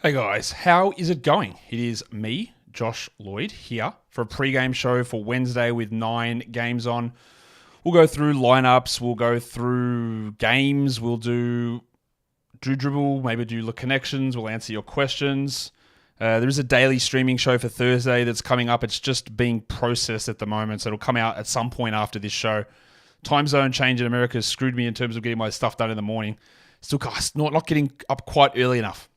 Hey guys, how is it going? It is me, Josh Lloyd, here for a pre-game show for Wednesday with 9 games on. We'll go through lineups, we'll go through games, we'll do dribble, maybe do the connections, we'll answer your questions. There is a daily streaming show for Thursday that's coming up. It's just being processed at the moment, so it'll come out at some point after this show. Time zone change in America has screwed me in terms of getting my stuff done in the morning. Still not getting up quite early enough.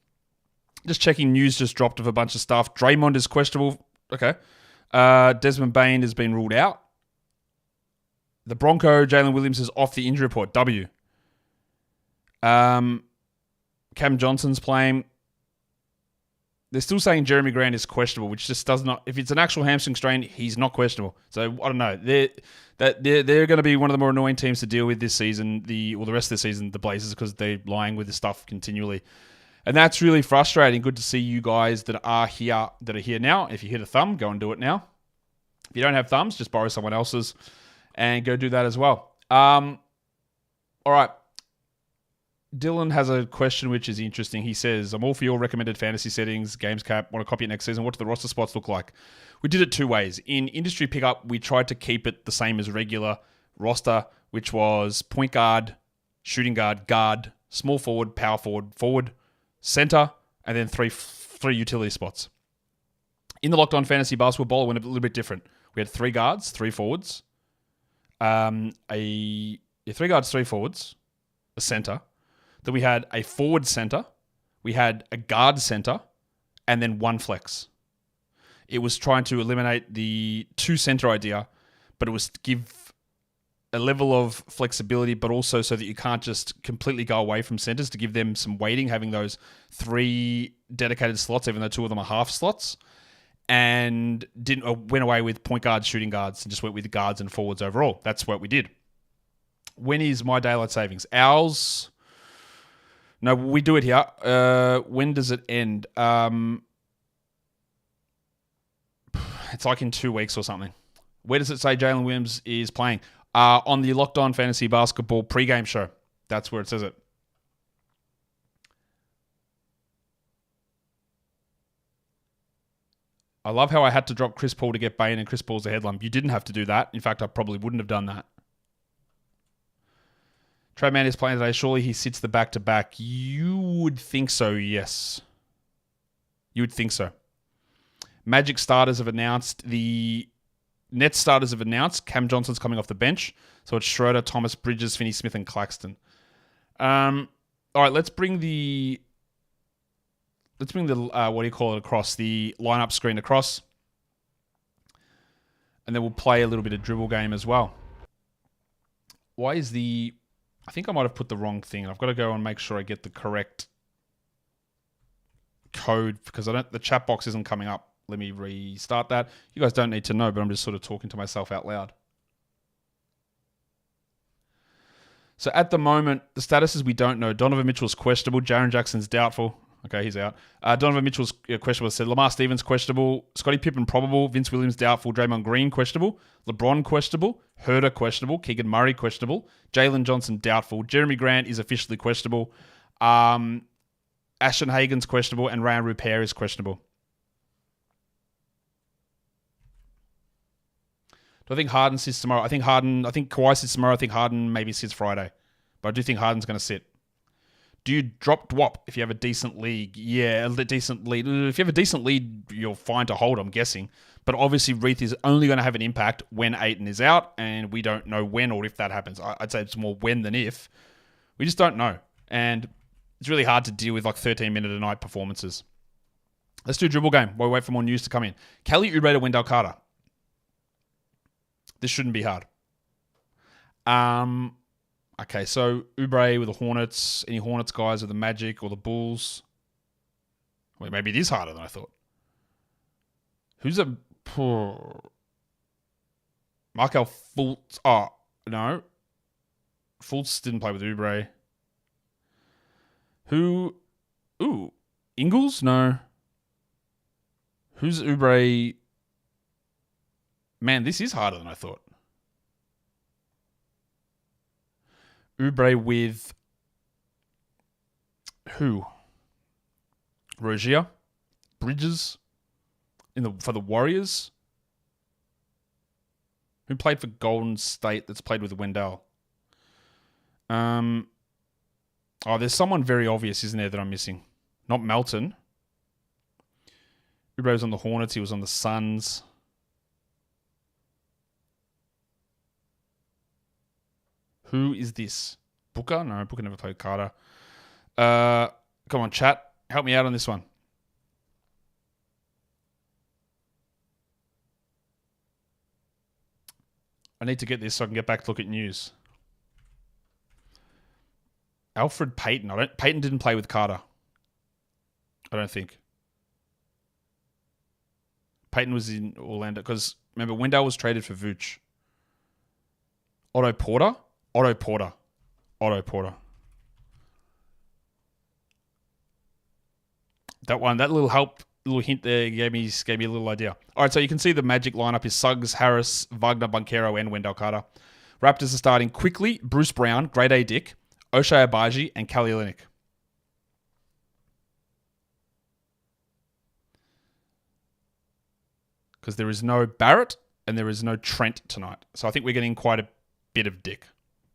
Just checking, news just dropped of a bunch of stuff. Draymond is questionable. Okay. Desmond Bain has been ruled out. The Bronco, Jalen Williams, is off the injury report. W. Cam Johnson's playing. They're still saying Jeremy Grant is questionable, which just does not... If it's an actual hamstring strain, he's not questionable. So, I don't know. They're going to be one of the more annoying teams to deal with this season, the rest of the season, the Blazers, because they're lying with this stuff continually. And that's really frustrating. Good to see you guys that are here now. If you hit a thumb, go and do it now. If you don't have thumbs, just borrow someone else's and go do that as well. All right. Dylan has a question which is interesting. He says, I'm all for your recommended fantasy settings, games cap, want to copy it next season. What do the roster spots look like? We did it two ways. In industry pickup, we tried to keep it the same as regular roster, which was point guard, shooting guard, small forward, power forward, center, and then three utility spots. In the Locked On Fantasy Basketball Bowl, it went a little bit different. We had 3 guards, 3 forwards, 3 guards, 3 forwards, a center. Then we had a forward center, we had a guard center, and then 1 flex. It was trying to eliminate the 2 center idea, but it was to give a level of flexibility, but also so that you can't just completely go away from centers, to give them some weighting, having those 3 dedicated slots, even though 2 of them are half slots, and went away with point guards, shooting guards, and just went with guards and forwards overall. That's what we did. When is my daylight savings? Ours... No, we do it here. When does it end? It's like in 2 weeks or something. Where does it say Jalen Williams is playing? On the Locked On Fantasy Basketball pregame show. That's where it says it. I love how I had to drop Chris Paul to get Bain and Chris Paul's a headline. You didn't have to do that. In fact, I probably wouldn't have done that. Trey Mann is playing today. Surely he sits the back-to-back. You would think so, yes. You would think so. Magic starters have announced. The Nets starters have announced. Cam Johnson's coming off the bench. So it's Schroeder, Thomas, Bridges, Finney-Smith, and Claxton. All right, let's bring the what do you call it, across, the lineup screen across. And then we'll play a little bit of dribble game as well. Why is the... I think I might have put the wrong thing. I've got to go and make sure I get the correct code, because the chat box isn't coming up. Let me restart that. You guys don't need to know, but I'm just sort of talking to myself out loud. So at the moment, the status is we don't know. Donovan Mitchell's questionable. Jaren Jackson's doubtful. Okay, he's out. Donovan Mitchell's questionable. Said Lamar Stevens questionable. Scottie Pippen probable. Vince Williams doubtful. Draymond Green questionable. LeBron questionable. Herder questionable. Keegan Murray questionable. Jalen Johnson doubtful. Jeremy Grant is officially questionable. Ashton Hagen's questionable, and Ryan Rupert is questionable. Do I think Harden sits tomorrow? I think Kawhi sits tomorrow. I think Harden maybe sits Friday. But I do think Harden's going to sit. Do you drop Dwop if you have a decent league? Yeah, a decent lead. If you have a decent lead, you're fine to hold, I'm guessing. But obviously, Reith is only going to have an impact when Ayton is out, and we don't know when or if that happens. I'd say it's more when than if. We just don't know. And it's really hard to deal with like 13-minute-a-night performances. Let's do a dribble game while we wait for more news to come in. Kelly Oubre to Wendell Carter. This shouldn't be hard. Okay, so Oubre with the Hornets. Any Hornets guys with the Magic or the Bulls? Well, maybe it is harder than I thought. Who's a... Markel Fultz. Oh, no. Fultz didn't play with Oubre. Who... Ooh. Ingles? No. Who's Oubre? Man, this is harder than I thought. Oubre with who? Rozier, Bridges for the Warriors. Who played for Golden State that's played with Wendell? There's someone very obvious, isn't there, that I'm missing? Not Melton. Oubre was on the Hornets. He was on the Suns. Who is this? Booker? No, Booker never played Carter. Come on, chat. Help me out on this one. I need to get this so I can get back to look at news. Alfred Payton. Payton didn't play with Carter. I don't think. Payton was in Orlando because remember Wendell was traded for Vooch. Otto Porter. That little hint there gave me a little idea. All right, so you can see the Magic lineup is Suggs, Harris, Wagner, Banchero, and Wendell Carter. Raptors are starting quickly. Bruce Brown, Grade A Dick, Ochai Agbaji, and Kelly Olynyk. Because there is no Barrett and there is no Trent tonight. So I think we're getting quite a bit of Dick,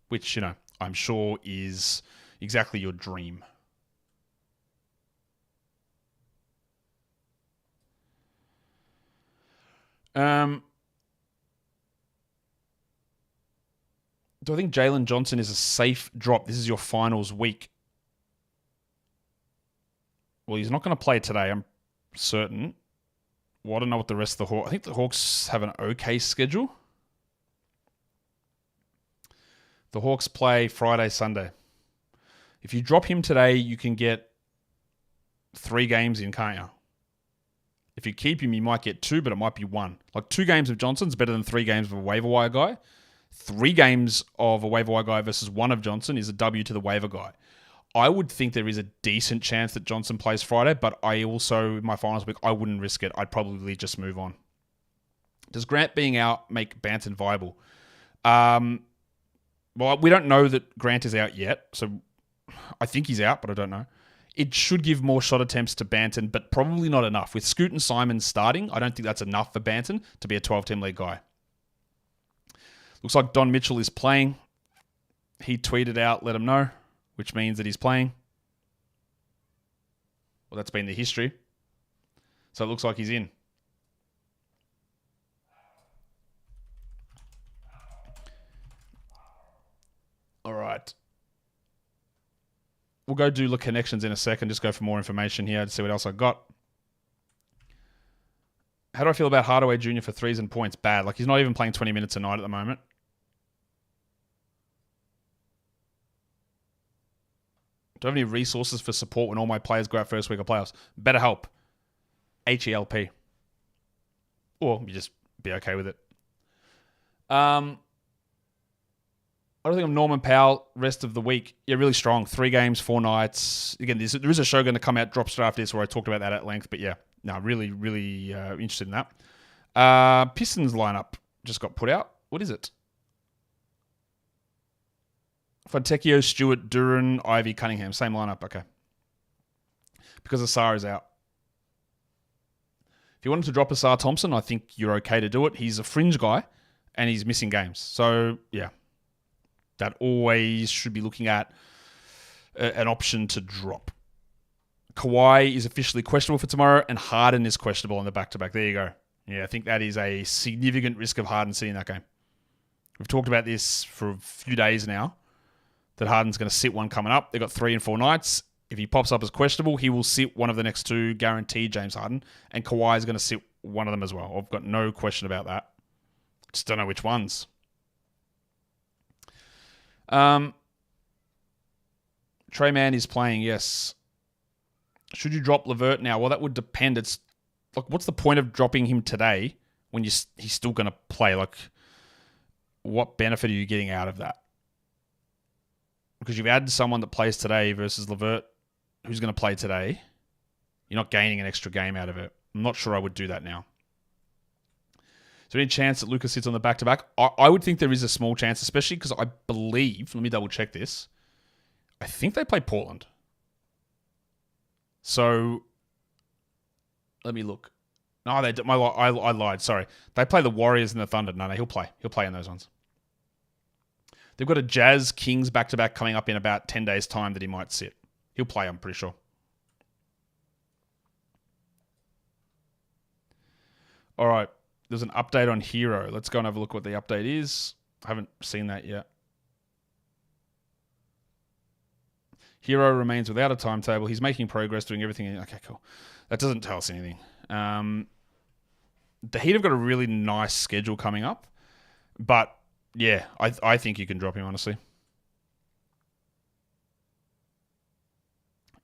which, I'm sure is exactly your dream. Do I think Jalen Johnson is a safe drop? This is your finals week. Well, he's not going to play today, I'm certain. Well, I don't know what the rest of the Hawks... I think the Hawks have an okay schedule. The Hawks play Friday, Sunday. If you drop him today, you can get 3 games in, can't you? If you keep him, you might get 2, but it might be 1. Like 2 games of Johnson's better than 3 games of a waiver wire guy. 3 games of a waiver wire guy versus 1 of Johnson is a W to the waiver guy. I would think there is a decent chance that Johnson plays Friday, but I also, in my finals week, I wouldn't risk it. I'd probably just move on. Does Grant being out make Banton viable? Well, we don't know that Grant is out yet, so I think he's out, but I don't know. It should give more shot attempts to Banton, but probably not enough. With Scoot and Simon starting, I don't think that's enough for Banton to be a 12-team league guy. Looks like Don Mitchell is playing. He tweeted out, let him know, which means that he's playing. Well, that's been the history. So it looks like he's in. All right. We'll go do look connections in a second. Just go for more information here to see what else I got. How do I feel about Hardaway Jr. for threes and points? Bad. Like, he's not even playing 20 minutes a night at the moment. Do I have any resources for support when all my players go out first week of playoffs? BetterHelp. HELP. Or you just be okay with it. I don't think I'm Norman Powell rest of the week. Yeah, really strong. 3 games, 4 nights. Again, there is a show going to come out, drop straight after this, where I talked about that at length. But yeah, no, really, really interested in that. Pistons lineup just got put out. What is it? Fontecchio, Stewart, Duran, Ivy, Cunningham. Same lineup. Okay. Because Asar is out. If you wanted to drop Asar Thompson, I think you're okay to do it. He's a fringe guy, and he's missing games. So, yeah. That always should be looking at an option to drop. Kawhi is officially questionable for tomorrow, and Harden is questionable on the back-to-back. There you go. Yeah, I think that is a significant risk of Harden sitting that game. We've talked about this for a few days now, that Harden's going to sit one coming up. They've got 3 and 4 nights. If he pops up as questionable, he will sit one of the next 2, guaranteed, James Harden. And Kawhi is going to sit one of them as well. I've got no question about that. Just don't know which ones. Trey Mann is playing, yes. Should you drop LeVert now? Well, that would depend. It's like, what's the point of dropping him today when he's still going to play? Like, what benefit are you getting out of that? Because you've added someone that plays today versus LeVert, who's going to play today. You're not gaining an extra game out of it. I'm not sure I would do that now. Is there any chance that Lucas sits on the back-to-back? I would think there is a small chance, especially because I believe, let me double-check this, I think they play Portland. So Let me look. No, I lied. Sorry. They play the Warriors and the Thunder. No, he'll play. He'll play in those ones. They've got a Jazz Kings back-to-back coming up in about 10 days' time that he might sit. He'll play, I'm pretty sure. All right. There's an update on Hero. Let's go and have a look what the update is. I haven't seen that yet. Hero remains without a timetable. He's making progress, doing everything. Okay, cool. That doesn't tell us anything. The Heat have got a really nice schedule coming up. But, yeah, I think you can drop him, honestly.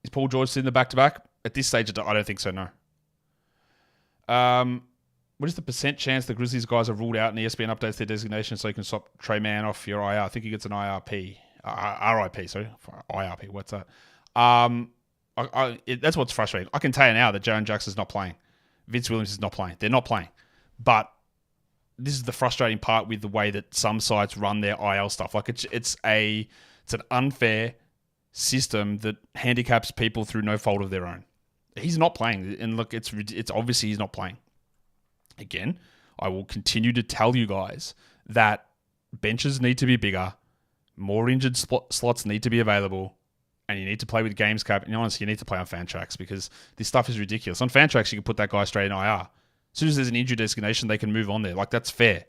Is Paul George sitting the back-to-back? At this stage, I don't think so, no. What is the percent chance the Grizzlies guys are ruled out and ESPN updates their designation so you can swap Trey Mann off your IR? I think he gets an IRP. RIP, sorry. IRP, what's that? That's what's frustrating. I can tell you now that Jaren Jackson's not playing. Vince Williams is not playing. They're not playing. But this is the frustrating part with the way that some sites run their IL stuff. Like it's an unfair system that handicaps people through no fault of their own. He's not playing. And look, it's obviously he's not playing. Again, I will continue to tell you guys that benches need to be bigger, more injured slots need to be available, and you need to play with games cap. And honestly, you need to play on Fantrax because this stuff is ridiculous. On Fantrax, you can put that guy straight in IR. As soon as there's an injury designation, they can move on there. Like, that's fair.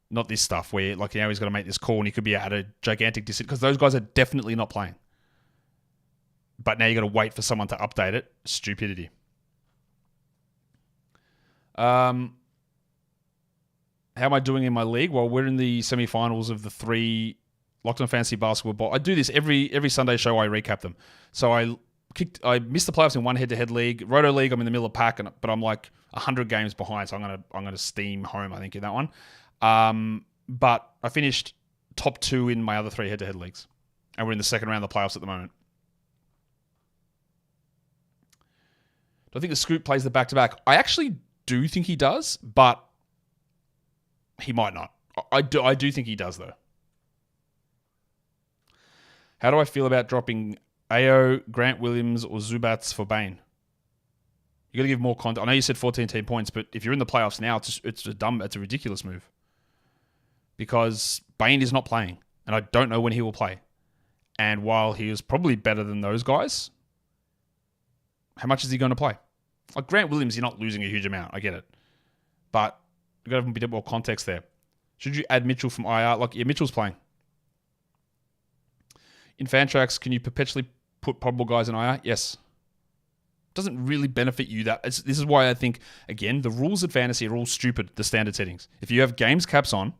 Not this stuff where, like, he's got to make this call and he could be at a gigantic distance because those guys are definitely not playing. But now you got to wait for someone to update it. Stupidity. How am I doing in my league? Well, we're in the semi-finals of the 3 Locked On Fantasy Basketball Bowl. I do this every Sunday show. I recap them. So I missed the playoffs in one head-to-head league. Roto League, I'm in the middle of pack, but I'm like 100 games behind. So I'm gonna steam home, I think, in that one. But I finished top 2 in my other 3 head-to-head leagues, and we're in the second round of the playoffs at the moment. Do I think the Scoop plays the back-to-back? I actually do think he does, but he might not. I do think he does, though. How do I feel about dropping Ayo, Grant Williams, or Zubats for Bane? You got to give more content. I know you said 14 team points, but if you're in the playoffs now, it's a ridiculous move because Bane is not playing, and I don't know when he will play. And while he is probably better than those guys, how much is he going to play? Like Grant Williams, you're not losing a huge amount. I get it. But you've got to have a bit more context there. Should you add Mitchell from IR? Like, yeah, Mitchell's playing. In Fantrax, can you perpetually put probable guys in IR? Yes. Doesn't really benefit you that. This is why I think, again, the rules of fantasy are all stupid, the standard settings. If you have games caps on,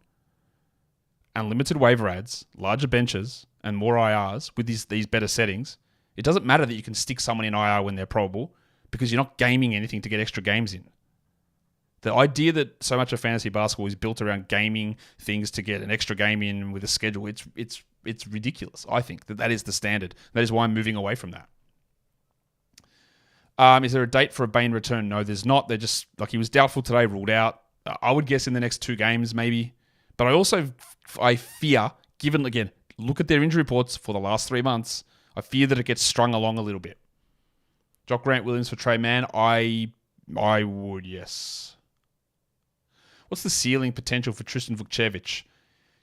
and limited waiver ads, larger benches, and more IRs with these better settings, it doesn't matter that you can stick someone in IR when they're probable because you're not gaming anything to get extra games in. The idea that so much of fantasy basketball is built around gaming things to get an extra game in with a schedule, it's ridiculous. I think that is the standard. That is why I'm moving away from that. Is there a date for a Bane return? No, there's not. They're just, like, he was doubtful today, ruled out. I would guess in the next 2 games maybe. But I fear, given, again, look at their injury reports for the last 3 months, I fear that it gets strung along a little bit. Jock Grant Williams for Trey Mann? I would, yes. What's the ceiling potential for Tristan Vukcevic?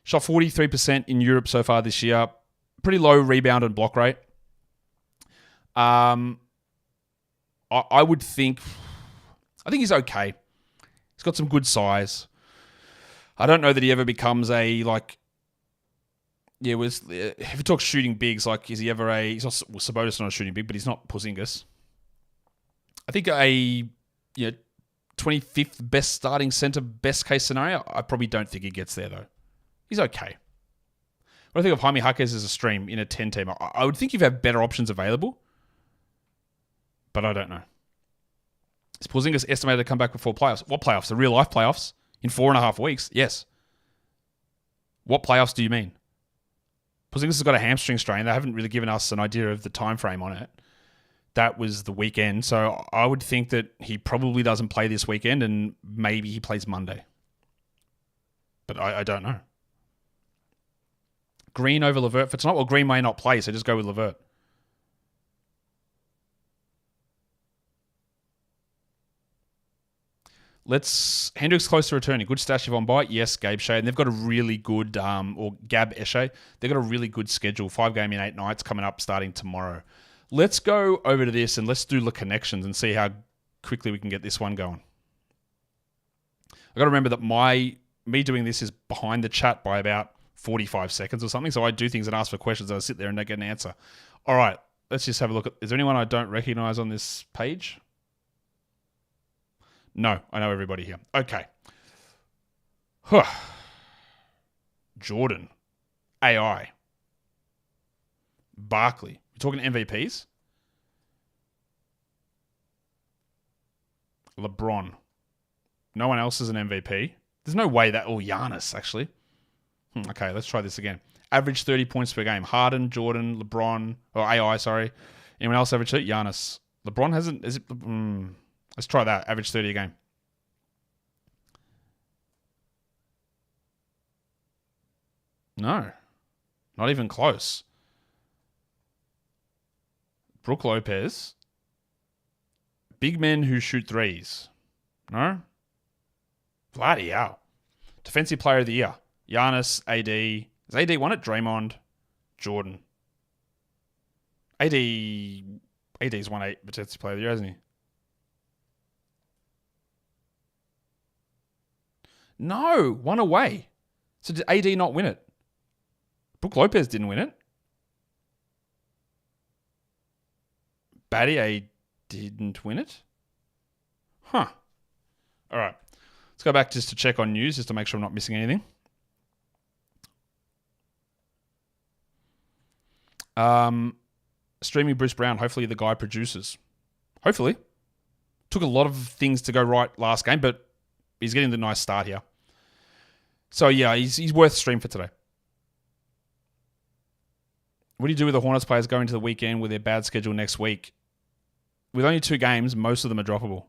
Shot 43% in Europe so far this year. Pretty low rebound and block rate. I would think... I think he's okay. He's got some good size. I don't know that he ever becomes a, like... Yeah, if you talk shooting bigs, like, is he ever a... He's not, Sabonis not a shooting big, but he's not Porzingis. I think a 25th best starting center, best case scenario, I probably don't think he gets there, though. He's okay. What I think of Jaime Jaquez as a stream in a 10-team, I would think you'd have better options available, but I don't know. Is Porzingis estimated to come back before playoffs? What playoffs? The real-life playoffs? In 4.5 weeks? Yes. What playoffs do you mean? Porzingis has got a hamstring strain. They haven't really given us an idea of the time frame on it. That was the weekend, so I would think that he probably doesn't play this weekend, and maybe he plays Monday. But I don't know. Green over LeVert for tonight? Well, Green may not play, so just go with LeVert. Hendrick's close to returning. Good stash if on bite. Yes, Gabe Shea. And they've got a really good, or Gab Eshe. They've got a really good schedule. 5 game in 8 nights coming up starting tomorrow. Let's go over to this and let's do the connections and see how quickly we can get this one going. I got to remember that me doing this is behind the chat by about 45 seconds or something. So I do things and ask for questions. I sit there and don't get an answer. All right, let's just have a look. Is there anyone I don't recognize on this page? No, I know everybody here. Okay. Jordan. AI. Barkley. We're talking MVPs? LeBron. No one else is an MVP. There's no way that... Oh, Giannis, actually. Okay, let's try this again. Average 30 points per game. Harden, Jordan, LeBron... Or AI, sorry. Anyone else average 30? Giannis. LeBron hasn't... Is it... Let's try that. Average 30 a game. No. Not even close. Brook Lopez. Big men who shoot threes. No? Bloody hell. Defensive player of the year. Giannis, AD. Has AD won it? Draymond, Jordan. AD's won 8 defensive player of the year, hasn't he? No, one away. So did AD not win it? Brook Lopez didn't win it. Battier didn't win it. Huh. All right. Let's go back just to check on news, just to make sure I'm not missing anything. Streaming Bruce Brown. Hopefully the guy produces. Hopefully. Took a lot of things to go right last game, but he's getting the nice start here. So yeah, he's worth stream for today. What do you do with the Hornets players going into the weekend with their bad schedule next week? With only 2 games, most of them are droppable,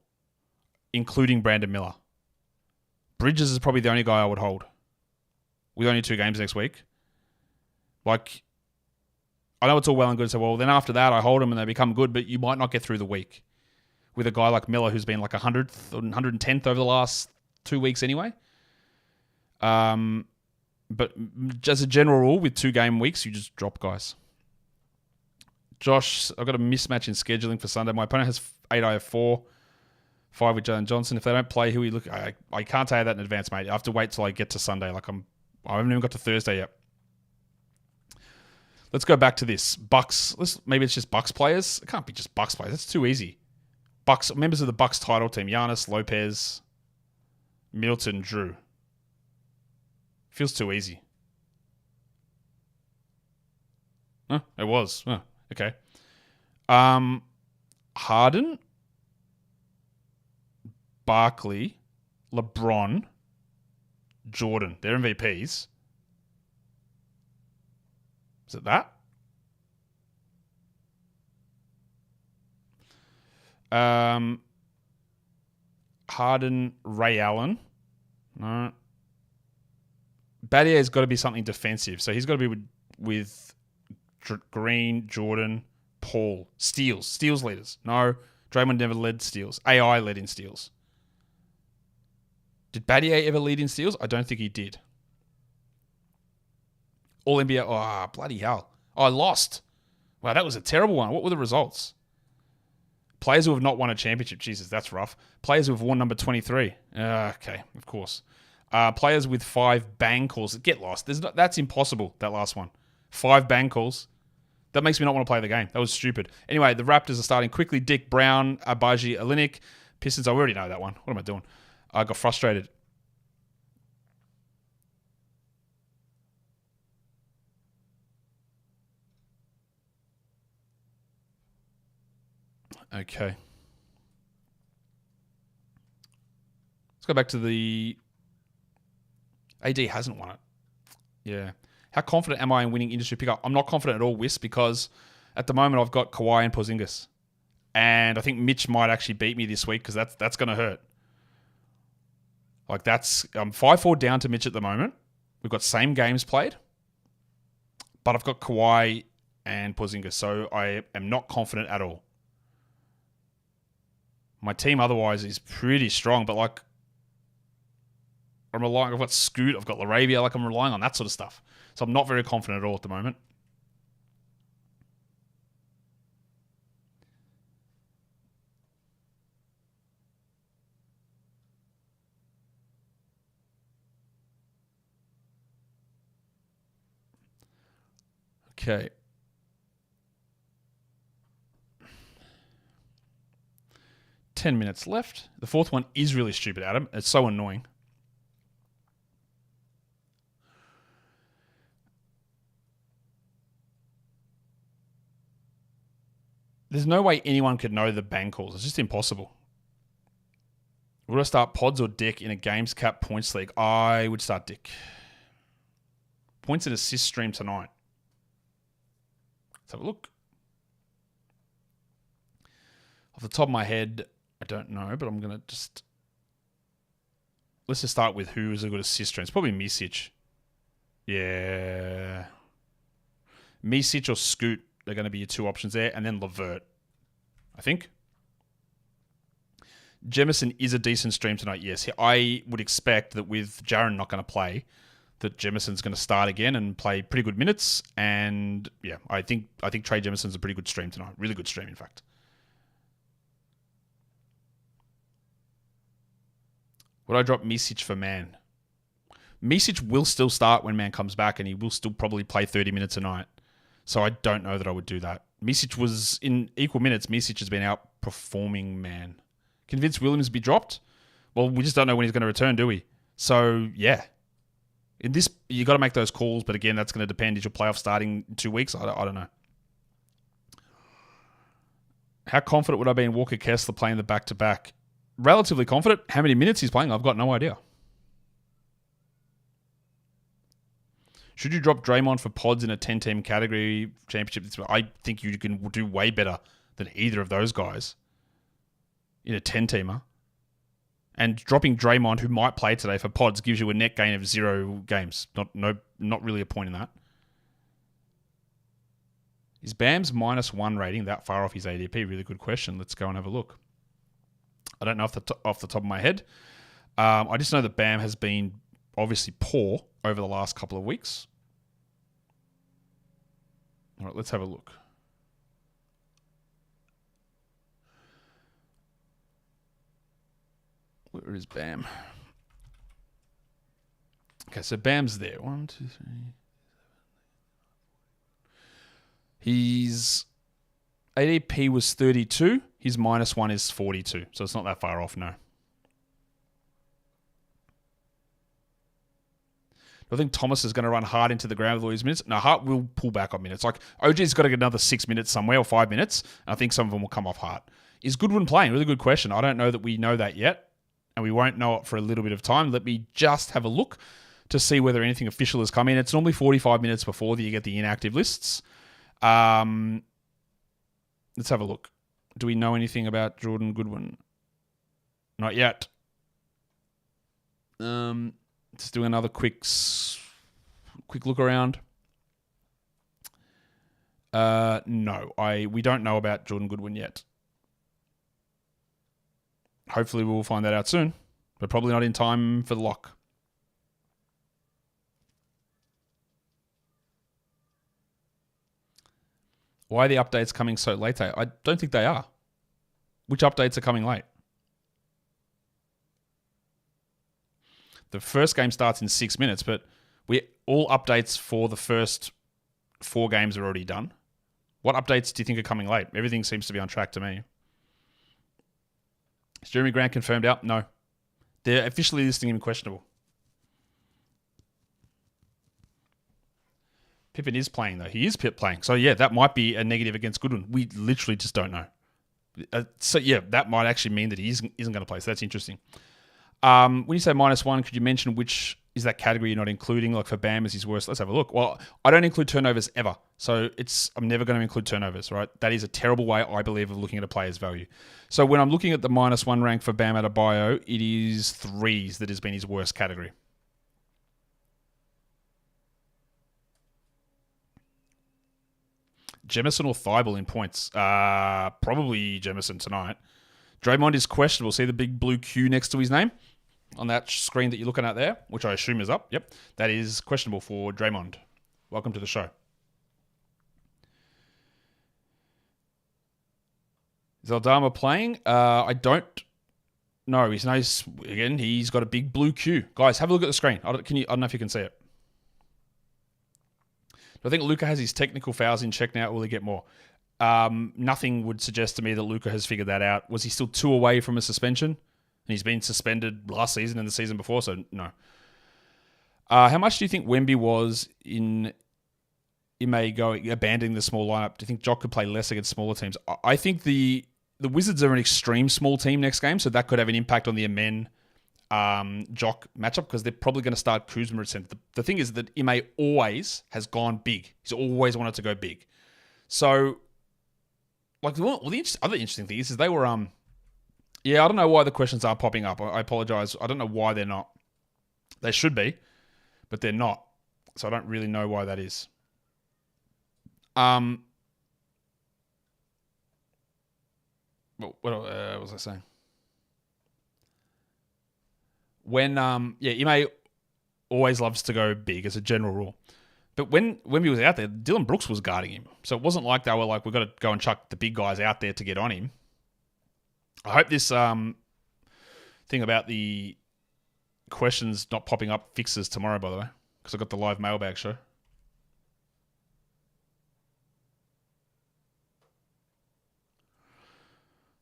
including Brandon Miller. Bridges is probably the only guy I would hold with only 2 games next week. Like, I know it's all well and good to say, well, then after that I hold them and they become good, but you might not get through the week with a guy like Miller who's been like 100th or 110th over the last 2 weeks anyway. But as a general rule, with 2 game weeks, you just drop guys. Josh, I've got a mismatch in scheduling for Sunday. My opponent has 8, I have 4. 5 with Jalen Johnson. If they don't play, who we look, I can't tell you that in advance, mate. I have to wait till I get to Sunday. I haven't even got to Thursday yet. Let's go back to this. Bucks. Maybe it's just Bucks players. It can't be just Bucks players. That's too easy. Bucks members of the Bucks title team: Giannis, Lopez, Middleton, Drew. Feels too easy. Huh, it was. Huh, okay. Harden, Barkley, LeBron, Jordan. They're MVPs. Is it that? Harden, Ray Allen. No. Battier's got to be something defensive. So he's got to be with Green, Jordan, Paul. Steals leaders. No, Draymond never led steals. AI led in steals. Did Battier ever lead in steals? I don't think he did. All NBA. Oh, bloody hell. Oh, I lost. Wow, that was a terrible one. What were the results? Players who have not won a championship. Jesus, that's rough. Players who have won number 23. Okay, of course. Players with 5 bang calls. Get lost. That's impossible, that last one. 5 bang calls. That makes me not want to play the game. That was stupid. Anyway, the Raptors are starting quickly. Dick Brown, Abaji Alinik. Pistons, I already know that one. What am I doing? I got frustrated. Okay. Let's go back to the... AD hasn't won it. Yeah. How confident am I in winning industry pickup? I'm not confident at all, Whis, because at the moment I've got Kawhi and Porzingis. And I think Mitch might actually beat me this week because that's going to hurt. Like I'm 5-4 down to Mitch at the moment. We've got same games played. But I've got Kawhi and Porzingis, so I am not confident at all. My team otherwise is pretty strong, but like I'm relying. I've got Scoot. I've got Laravia. Like I'm relying on that sort of stuff. So I'm not very confident at all at the moment. Okay. $10 left. The fourth one is really stupid, Adam. It's so annoying. There's no way anyone could know the bang calls. It's just impossible. Would I start Pods or Dick in a Games Cap points league? I would start Dick. Points and assist stream tonight. Let's have a look. Off the top of my head, I don't know, but I'm going to just... Let's just start with who is a good assist stream. It's probably Misic. Yeah. Misic or Scoot. They're going to be your two options there. And then Levert, I think. Jemison is a decent stream tonight, yes. I would expect that with Jaron not going to play, that Jemison's going to start again and play pretty good minutes. And yeah, I think Trey Jemison's a pretty good stream tonight. Really good stream, in fact. Would I drop Misic for Man? Misic will still start when Man comes back, and he will still probably play 30 minutes a night. So I don't know that I would do that. Misic was in equal minutes. Misic has been outperforming Man. Can Vince Williams be dropped? Well, we just don't know when he's going to return, do we? So yeah, in this you got to make those calls. But again, that's going to depend. Is your playoff starting in 2 weeks? I don't know. How confident would I be in Walker Kessler playing the back-to-back? Relatively confident. How many minutes he's playing? I've got no idea. Should you drop Draymond for Pods in a 10-team category championship? I think you can do way better than either of those guys in a 10-teamer. And dropping Draymond, who might play today for Pods, gives you a net gain of 0 games. Not really a point in that. Is Bam's -1 rating that far off his ADP? Really good question. Let's go and have a look. I don't know off the top of my head. I just know that Bam has been obviously poor over the last couple of weeks. All right, let's have a look. Where is Bam? Okay, so Bam's there. 1, 2, 3. His ADP was 32. His -1 is 42. So it's not that far off, no. I think Thomas is going to run hard into the ground with all his minutes. No, Hart will pull back on minutes. Like, OG's got to get another 6 minutes somewhere or 5 minutes. And I think some of them will come off Hart. Is Goodwin playing? Really good question. I don't know that we know that yet. And we won't know it for a little bit of time. Let me just have a look to see whether anything official has come in. It's normally 45 minutes before you get the inactive lists. Let's have a look. Do we know anything about Jordan Goodwin? Not yet. Let's do another quick look around. No, we don't know about Jordan Goodwin yet. Hopefully we will find that out soon, but probably not in time for the lock. Why are the updates coming so late? I don't think they are. Which updates are coming late? The first game starts in 6 minutes, but all updates for the first 4 games are already done. What updates do you think are coming late? Everything seems to be on track to me. Is Jeremy Grant confirmed out? No. They're officially listing him questionable. Pippen is playing, though. He is playing. So, yeah, that might be a negative against Goodwin. We literally just don't know. So, yeah, that might actually mean that he isn't going to play. So, that's interesting. When you say -1, could you mention which is that category you're not including? Like for Bam is his worst. Let's have a look. Well, I don't include turnovers ever. So I'm never going to include turnovers, right? That is a terrible way, I believe, of looking at a player's value. So when I'm looking at the -1 rank for Bam Adebayo, it is 3s that has been his worst category. Jemison or Thibault in points? Probably Jemison tonight. Draymond is questionable. See the big blue Q next to his name? on that screen that you're looking at there, which I assume is up. Yep, that is questionable for Draymond. Welcome to the show. Is Aldama playing? I don't know. He's nice. Again, he's got a big blue Q. Guys, have a look at the screen. I don't know if you can see it. Do I think Luka has his technical fouls in check now? Or will he get more? Nothing would suggest to me that Luka has figured that out. Was he still 2 away from a suspension? And he's been suspended last season and the season before, so no. How much do you think Wemby was in abandoning the small lineup? Do you think Jock could play less against smaller teams? I think the Wizards are an extreme small team next game, so that could have an impact on the Amen Jock matchup because they're probably going to start Kuzma at center. The thing is that Ime always has gone big. He's always wanted to go big. So, like, the other interesting thing is they were, I don't know why the questions aren't popping up. I apologize. I don't know why they're not. They should be, but they're not. So I don't really know why that is. What was I saying? When Ime always loves to go big as a general rule, but when he was out there, Dylan Brooks was guarding him, so it wasn't like they were like, we've got to go and chuck the big guys out there to get on him. I hope this thing about the questions not popping up fixes tomorrow, by the way, because I've got the live mailbag show.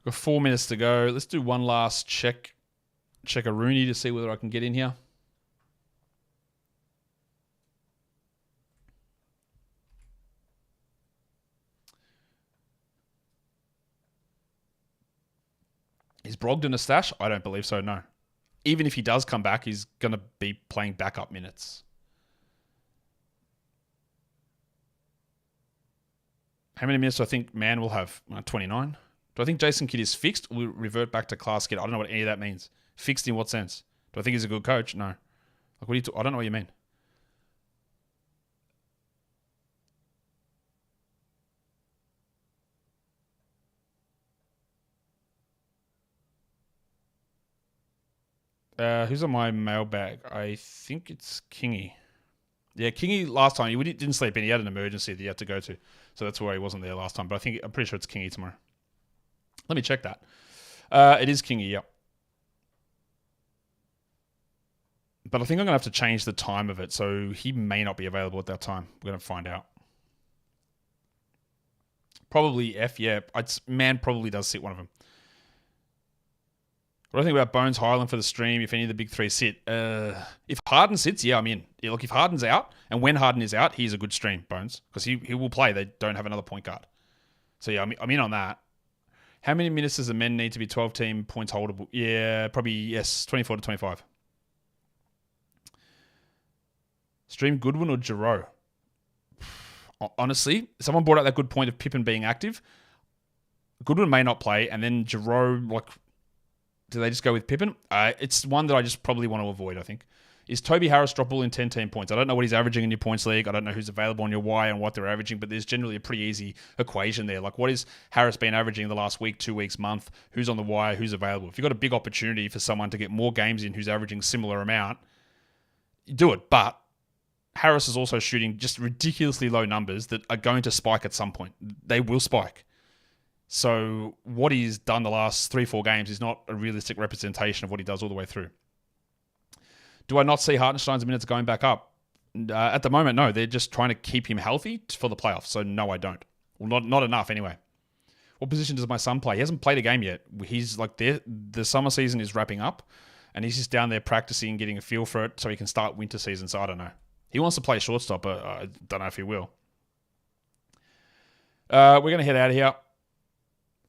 Got 4 minutes to go. Let's do one last check a Rooney to see whether I can get in here. Is Brogdon a stash? I don't believe so, no. Even if he does come back, he's going to be playing backup minutes. How many minutes do I think Man will have? 29. Do I think Jason Kidd is fixed or will revert back to class Kidd? I don't know what any of that means. Fixed in what sense? Do I think he's a good coach? No. Like, what do you I don't know what you mean. Who's on my mailbag? I think it's Kingy. Yeah, Kingy last time, he didn't sleep in. He had an emergency that he had to go to. So that's why he wasn't there last time. But I'm pretty sure it's Kingy tomorrow. Let me check that. It is Kingy, yep. But I think I'm going to have to change the time of it. So he may not be available at that time. We're going to find out. Probably F, yeah. Man probably does sit one of them. What do I think about Bones Highland for the stream if any of the big three sit? If Harden sits, yeah, I'm in. Yeah, look, if Harden's out, and when Harden is out, he's a good stream, Bones, because he will play. They don't have another point guard. So yeah, I'm in on that. How many minutes does the men need to be 12-team points holdable? Yeah, probably, yes, 24 to 25. Stream Goodwin or Giroux? Honestly, someone brought out that good point of Pippen being active. Goodwin may not play, and then Giroux, like, do they just go with Pippen? It's one that I just probably want to avoid, I think. Is Toby Harris droppable in 10-team points? I don't know what he's averaging in your points league. I don't know who's available on your Y and what they're averaging, but there's generally a pretty easy equation there. Like, what is Harris been averaging the last week, 2 weeks, month? Who's on the Y? Who's available? If you've got a big opportunity for someone to get more games in who's averaging similar amount, do it. But Harris is also shooting just ridiculously low numbers that are going to spike at some point. They will spike. So what he's done the last 3-4 games is not a realistic representation of what he does all the way through. Do I not see Hartenstein's minutes going back up? At the moment, no. They're just trying to keep him healthy for the playoffs. So no, I don't. Well, not enough anyway. What position does my son play? He hasn't played a game yet. He's like the summer season is wrapping up, and he's just down there practicing, getting a feel for it, so he can start winter season. So I don't know. He wants to play shortstop, but I don't know if he will. We're going to head out of here.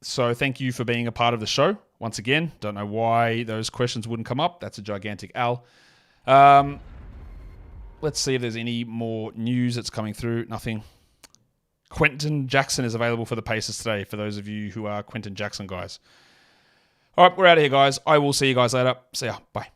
So thank you for being a part of the show. Once again, don't know why those questions wouldn't come up. That's a gigantic L. Let's see if there's any more news that's coming through. Nothing. Quentin Jackson is available for the Pacers today, for those of you who are Quentin Jackson guys. All right, we're out of here, guys. I will see you guys later. See ya. Bye.